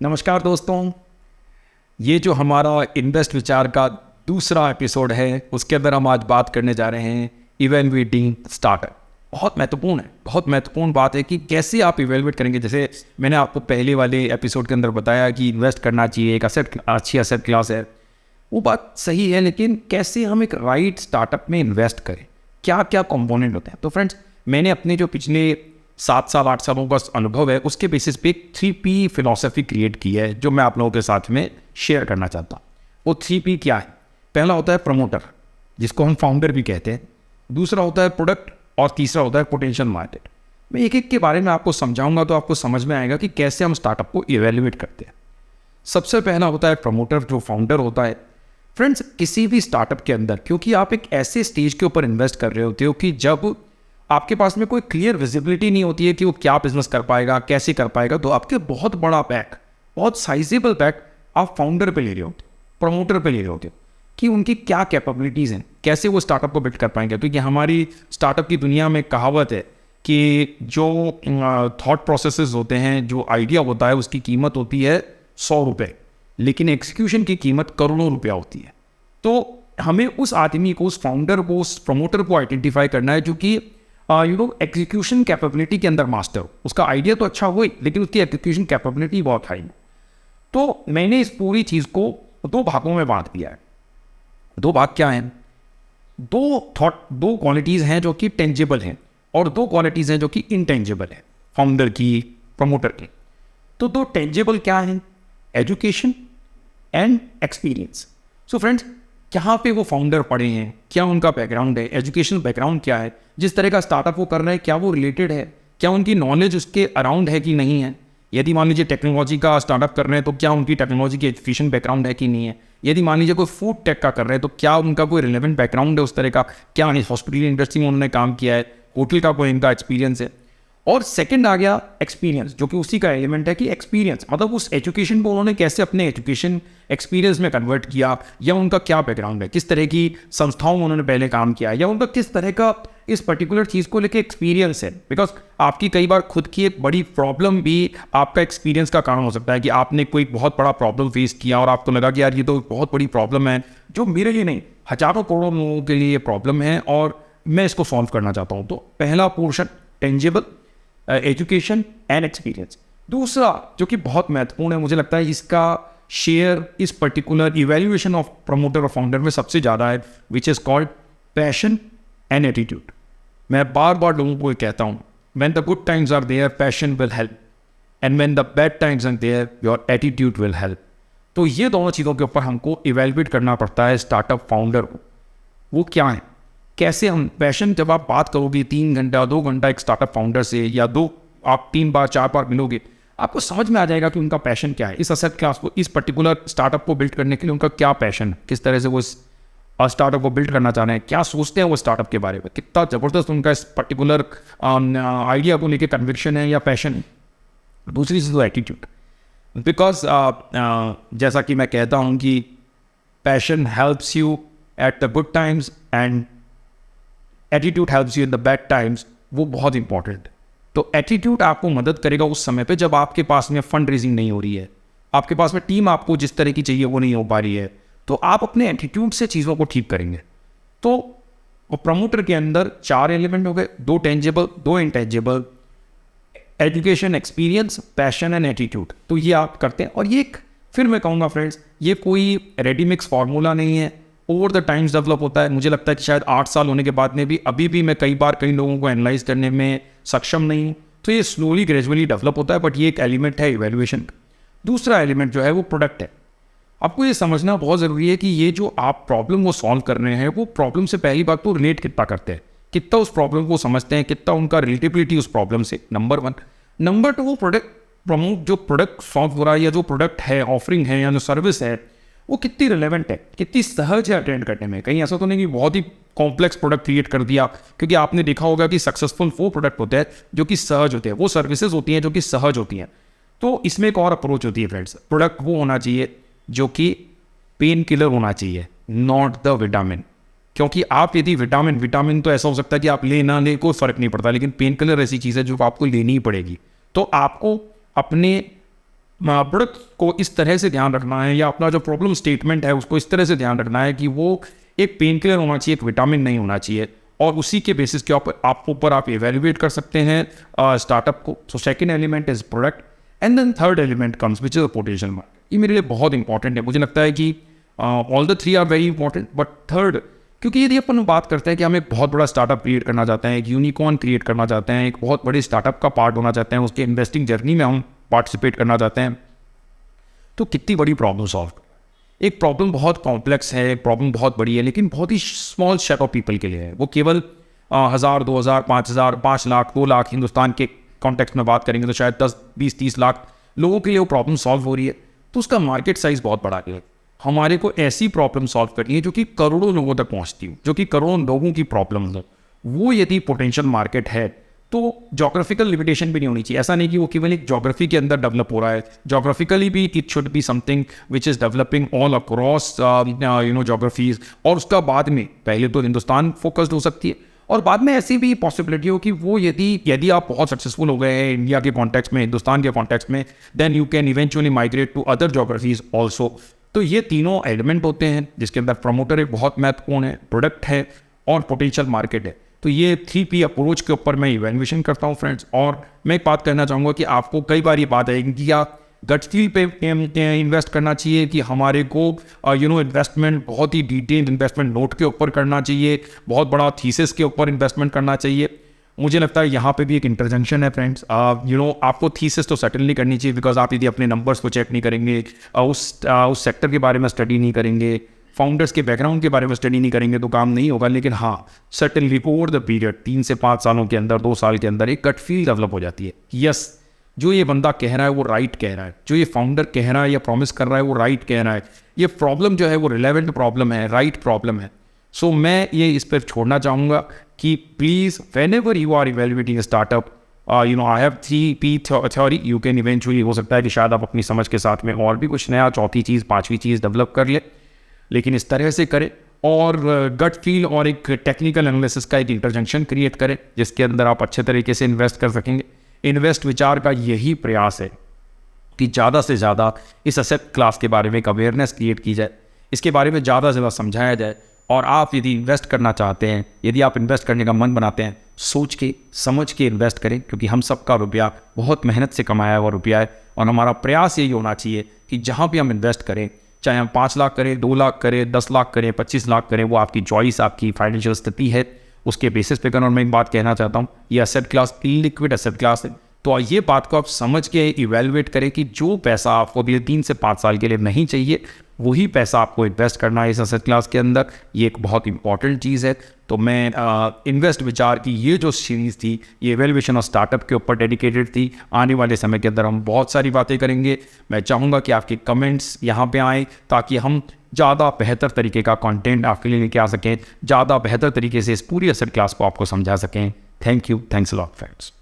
नमस्कार दोस्तों, ये जो हमारा इन्वेस्ट विचार का दूसरा एपिसोड है उसके अंदर हम आज बात करने जा रहे हैं इवेलुएटिंग स्टार्टअप। बहुत महत्वपूर्ण है, बहुत महत्वपूर्ण बात है कि कैसे आप इवेलुएट करेंगे। जैसे मैंने आपको पहले वाले एपिसोड के अंदर बताया कि इन्वेस्ट करना चाहिए, एक अच्छी एसेट क्लास है, वो बात सही है, लेकिन कैसे हम एक राइट स्टार्टअप में इन्वेस्ट करें, क्या क्या कंपोनेंट होते हैं। तो फ्रेंड्स, मैंने अपने जो पिछले 7 साल 8 सालों का अनुभव है उसके बेसिस पे एक 3P फिलॉसफी क्रिएट की है जो मैं आप लोगों के साथ में शेयर करना चाहता हूँ। वो 3P क्या है? पहला होता है प्रमोटर, जिसको हम फाउंडर भी कहते हैं। दूसरा होता है प्रोडक्ट और तीसरा होता है पोटेंशियल मार्केट। मैं एक एक के बारे में आपको समझाऊंगा तो आपको समझ में आएगा कि कैसे हम स्टार्टअप को इवेल्युएट करते हैं। सबसे पहला होता है प्रमोटर, जो फाउंडर होता है। फ्रेंड्स, किसी भी स्टार्टअप के अंदर, क्योंकि आप एक ऐसे स्टेज के ऊपर इन्वेस्ट कर रहे होते हो कि जब आपके पास में कोई क्लियर विजिबिलिटी नहीं होती है कि वो क्या बिजनेस कर पाएगा, कैसे कर पाएगा, तो आपके बहुत बड़ा बैक, बहुत साइजेबल बैक आप फाउंडर पे ले रहे होते, प्रमोटर पे ले रहे होते कि उनकी क्या कैपेबिलिटीज़ हैं, कैसे वो स्टार्टअप को बिल्ड कर पाएंगे। क्योंकि हमारी स्टार्टअप की दुनिया में कहावत है कि जो थॉट प्रोसेसेस होते हैं, जो आइडिया होता है, उसकी कीमत होती है 100 रुपये, लेकिन एग्जीक्यूशन की कीमत करोड़ों रुपया होती है। तो हमें उस आदमी को, उस फाउंडर को, उस प्रमोटर को आइडेंटिफाई करना है जो कि एग्जीक्यूशन कैपेबिलिटी के अंदर मास्टर हो। उसका आइडिया तो अच्छा हो लेकिन उसकी एग्जीक्यूशन कैपेबिलिटी बहुत हाई हो। तो मैंने इस पूरी चीज़ को 2 भागों में बांट दिया है। 2 भाग क्या हैं? 2 क्वालिटीज़ हैं जो कि टेंजिबल हैं और 2 क्वालिटीज़ हैं जो कि इनटेंजिबल है, फाउंडर की, प्रमोटर की। तो 2 टेंजिबल क्या हैं? Education and experience. So friends, कहाँ पे वो फाउंडर पढ़े हैं, क्या उनका बैकग्राउंड है, एजुकेशनल बैकग्राउंड क्या है, जिस तरह का स्टार्टअप वो कर रहे हैं क्या वो रिलेटेड है, क्या उनकी नॉलेज उसके अराउंड है कि नहीं है। यदि मान लीजिए टेक्नोलॉजी का स्टार्टअप कर रहे हैं तो क्या उनकी टेक्नोलॉजी की एजुकेशन बैकग्राउंड है कि नहीं है। यदि मान लीजिए कोई फूड टेक का कर रहे हैं तो क्या उनका कोई रिलेवेंट बैकग्राउंड है उस तरह का, क्या हॉस्पिटल इंडस्ट्री में उन्होंने काम किया है, होटल का कोई इनका एक्सपीरियंस है। और सेकंड आ गया एक्सपीरियंस, जो कि उसी का एलिमेंट है कि एक्सपीरियंस मतलब उस एजुकेशन को उन्होंने कैसे अपने एजुकेशन एक्सपीरियंस में कन्वर्ट किया, या उनका क्या बैकग्राउंड है, किस तरह की संस्थाओं में उन्होंने पहले काम किया, या उनका किस तरह का इस पर्टिकुलर चीज़ को लेकर एक्सपीरियंस है। बिकॉज आपकी कई बार खुद की एक बड़ी प्रॉब्लम भी आपका एक्सपीरियंस का कारण हो सकता है कि आपने कोई बहुत बड़ा प्रॉब्लम फेस किया और आपको लगा कि यार ये तो बहुत बड़ी प्रॉब्लम है, जो मेरे लिए नहीं, हजारों करोड़ों लोगों के लिए ये प्रॉब्लम है और मैं इसको सॉल्व करना चाहता हूँ। तो पहला portion tangible, education and experience. दूसरा जो कि बहुत महत्वपूर्ण है, मुझे लगता है इसका शेयर इस पर्टिकुलर इवैल्यूएशन ऑफ प्रमोटर और फाउंडर में सबसे ज़्यादा है, which is called passion and attitude. मैं बार बार लोगों को कहता हूँ, when the good times are there passion will help, and when the bad times are there your attitude will help. तो ये दोनों चीज़ों के ऊपर हमको इवेल्युएट करना पड़ता है स्टार्टअप फाउंडर को। वो क्या है, कैसे हम पैशन, जब आप बात करोगे 3 घंटा 2 घंटा एक स्टार्टअप फाउंडर से, या आप 3 बार 4 बार मिलोगे, आपको समझ में आ जाएगा कि उनका पैशन क्या है, इस असेट क्लास को, इस पर्टिकुलर स्टार्टअप को बिल्ड करने के लिए उनका क्या पैशन है, किस तरह से वो इस स्टार्टअप को बिल्ड करना चाह रहे हैं, क्या सोचते हैं वो स्टार्टअप के बारे में, कितना ज़बरदस्त उनका इस पर्टिकुलर आइडिया को लेकर कन्विक्शन है या पैशन है। दूसरी चीज़ तो एटीट्यूड, बिकॉज जैसा कि मैं कहता हूँ कि passion helps you at the good times and attitude helps you in the bad times. वो बहुत इंपॉर्टेंट है। तो एटीट्यूड आपको मदद करेगा उस समय पे जब आपके पास में फंड रेजिंग नहीं हो रही है, आपके पास में टीम आपको जिस तरह की चाहिए वो नहीं हो पा रही है, तो आप अपने एटीट्यूड से चीज़ों को ठीक करेंगे। तो प्रमोटर के अंदर 4 एलिमेंट हो गए, 2 tangible, 2 intangible, education, experience, passion and attitude. तो ये आप करते हैं। और ये फिर मैं कहूँगा फ्रेंड्स, ये कोई रेडीमिक्स फार्मूला नहीं है, ओवर द टाइम्स डेवलप होता है। मुझे लगता है कि शायद 8 साल होने के बाद में भी अभी भी मैं कई लोगों को एनालाइज करने में सक्षम नहीं हूँ। तो ये स्लोली ग्रेजुअली डेवलप होता है, बट ये एक एलिमेंट है इवैल्यूएशन। दूसरा एलिमेंट जो है वो प्रोडक्ट है। आपको ये समझना बहुत ज़रूरी है कि ये जो आप प्रॉब्लम वो सॉल्व कर रहे हैं, वो प्रॉब्लम से पहली बात तो रिलेट कितना करते हैं, कितना उस प्रॉब्लम को समझते हैं, कितना उनका रिलेटेबिलिटी उस प्रॉब्लम से, नंबर 1। नंबर 2, वो जो प्रोडक्ट सॉल्व हो रहा है, या जो प्रोडक्ट है, ऑफरिंग है, या जो सर्विस है, वो कितनी रिलेवेंट है, कितनी सहज है अटेंड करने में। कहीं ऐसा तो नहीं कि बहुत ही कॉम्प्लेक्स प्रोडक्ट क्रिएट कर दिया। क्योंकि आपने देखा होगा कि सक्सेसफुल वो प्रोडक्ट होते हैं जो कि सहज होते हैं, वो सर्विसेज होती हैं जो कि सहज होती हैं। तो इसमें एक और अप्रोच होती है फ्रेंड्स, प्रोडक्ट वो होना चाहिए जो कि पेन किलर होना चाहिए, नॉट द विटामिन। क्योंकि आप यदि विटामिन तो ऐसा हो सकता है कि आप ले ना ले कोई फर्क नहीं पड़ता, लेकिन पेन किलर ऐसी चीज़ है जो आपको लेनी ही पड़ेगी। तो आपको अपने प्रोडक्ट को इस तरह से ध्यान रखना है, या अपना जो प्रॉब्लम स्टेटमेंट है उसको इस तरह से ध्यान रखना है कि वो एक पेन किलर होना चाहिए, एक विटामिन नहीं होना चाहिए, और उसी के बेसिस के ऊपर आप इवेल्युएट कर सकते हैं स्टार्टअप को. So second element is product, and then third element comes which is a potential market. ये मेरे लिए बहुत इंपॉर्टेंट है. मुझे लगता है कि all the three are very important, but third, क्योंकि यदि अपन बात करते हैं कि हम एक बहुत बड़ा स्टार्टअप क्रिएट करना चाहते हैं, एक यूनिकॉर्न क्रिएट करना चाहते हैं, एक बहुत बड़े स्टार्टअप का पार्ट होना चाहते हैं, उसके इन्वेस्टिंग जर्नी में हम पार्टिसिपेट करना चाहते हैं, तो कितनी बड़ी प्रॉब्लम सॉल्व. एक प्रॉब्लम बहुत कॉम्प्लेक्स है, एक प्रॉब्लम बहुत बड़ी है, लेकिन बहुत ही स्मॉल सेट ऑफ पीपल के लिए है. वो केवल 1000, 2000, 5000, 5 लाख, 2 लाख, हिंदुस्तान के कॉन्टेक्स्ट में बात करेंगे तो शायद 10, 20, 30 लाख लोगों के लिए वो प्रॉब्लम सॉल्व हो रही है. तो उसका मार्केट साइज बहुत बड़ा है. हमारे को ऐसी प्रॉब्लम सॉल्व करनी है जो कि करोड़ों लोगों तक पहुंचती हो, जो कि करोड़ों लोगों की प्रॉब्लम हो. वो यदि पोटेंशियल मार्केट है तो जोग्राफिकल लिमिटेशन भी नहीं होनी चाहिए. ऐसा नहीं कि वो केवल एक जोग्राफी के अंदर डेवलप हो रहा है. जोग्राफिकली भी it should be something which is developing all across geographies. और उसका बाद में पहले तो हिंदुस्तान फोकस्ड हो सकती है, और बाद में ऐसी भी पॉसिबिलिटी हो कि वो यदि आप बहुत सक्सेसफुल हो गए हैं इंडिया के कॉन्टेक्स्ट में, हिंदुस्तान के कॉन्टेक्स्ट में, then you can eventually migrate to other geographies also. तो ये तीनों एलिमेंट होते हैं जिसके अंदर प्रमोटर एक बहुत महत्वपूर्ण है, प्रोडक्ट है और पोटेंशियल मार्केट है. तो ये 3P अप्रोच के ऊपर मैं इवैल्यूएशन करता हूँ फ्रेंड्स. और मैं एक बात कहना चाहूँगा कि आपको कई बार ये बात आएगी कि आप गट फील पे इन्वेस्ट करना चाहिए, कि हमारे को इन्वेस्टमेंट बहुत ही डिटेल्ड इन्वेस्टमेंट नोट के ऊपर करना चाहिए, बहुत बड़ा थीसिस के ऊपर इन्वेस्टमेंट करना चाहिए. मुझे लगता है यहाँ पे भी एक इंटरजंक्शन है फ्रेंड्स. आपको थीसिस तो सेटल नहीं करनी चाहिए, बिकॉज आप यदि अपने नंबर्स को चेक नहीं करेंगे, उस सेक्टर के बारे में स्टडी नहीं करेंगे, फाउंडर्स के बैकग्राउंड के बारे में स्टडी नहीं करेंगे तो काम नहीं होगा. लेकिन हाँ, सर्टेनली ओवर द पीरियड 3 से 5 सालों के अंदर, 2 साल के अंदर एक गट फील डेवलप हो जाती है. यस, जो ये बंदा कह रहा है वो राइट कह रहा है, जो ये फाउंडर कह रहा है या प्रॉमिस कर रहा है वो राइट कह रहा है, ये प्रॉब्लम जो है वो रिलेवेंट प्रॉब्लम है, राइट प्रॉब्लम है. सो मैं ये इस पर छोड़ना चाहूँगा कि please whenever you are evaluating startup, I have 3P theory. You can eventually, हो सकता है कि शायद आप अपनी समझ के साथ में और भी कुछ नया, चौथी चीज़, 5वीं चीज़ डेवलप कर ले, लेकिन इस तरह से करें. और गट फील और एक टेक्निकल एनालिसिस का एक इंटरजंक्शन क्रिएट करें जिसके अंदर आप अच्छे तरीके से इन्वेस्ट कर सकेंगे. इन्वेस्ट विचार का यही प्रयास है कि ज़्यादा से ज़्यादा इस एसेट क्लास के बारे में एक अवेयरनेस क्रिएट की जाए, इसके बारे में ज़्यादा से ज़्यादा समझाया जाए. और आप यदि इन्वेस्ट करना चाहते हैं, यदि आप इन्वेस्ट करने का मन बनाते हैं, सोच के समझ के इन्वेस्ट करें, क्योंकि हम सबका रुपया बहुत मेहनत से कमाया हुआ रुपया है. और हमारा प्रयास यही होना चाहिए कि जहाँ भी हम इन्वेस्ट करें, चाहे हम 5 लाख करें, 2 लाख करें, 10 लाख करें, 25 लाख करें, वो आपकी चॉइस, आपकी फाइनेंशियल स्थिति है, उसके बेसिस पे करें. और मैं एक बात कहना चाहता हूँ, ये asset class illiquid asset class है. तो ये बात को आप समझ के इवेल्युएट करें कि जो पैसा आपको अगले 3 से 5 साल के लिए नहीं चाहिए, वही पैसा आपको इन्वेस्ट करना है इस एसेट क्लास के अंदर. ये एक बहुत इंपॉर्टेंट चीज़ है. तो मैं इन्वेस्ट विचार की ये जो सीरीज़ थी, ये इवेल्युएशन ऑफ स्टार्टअप के ऊपर डेडिकेटेड थी. आने वाले समय के अंदर हम बहुत सारी बातें करेंगे. मैं चाहूँगा कि आपके कमेंट्स यहाँ पे आएँ, ताकि हम ज़्यादा बेहतर तरीके का कंटेंट आपके लिए लेके आ सकें, ज़्यादा बेहतर तरीके से इस पूरी एसेट क्लास को आपको समझा सकें. Thank you, thanks a lot friends.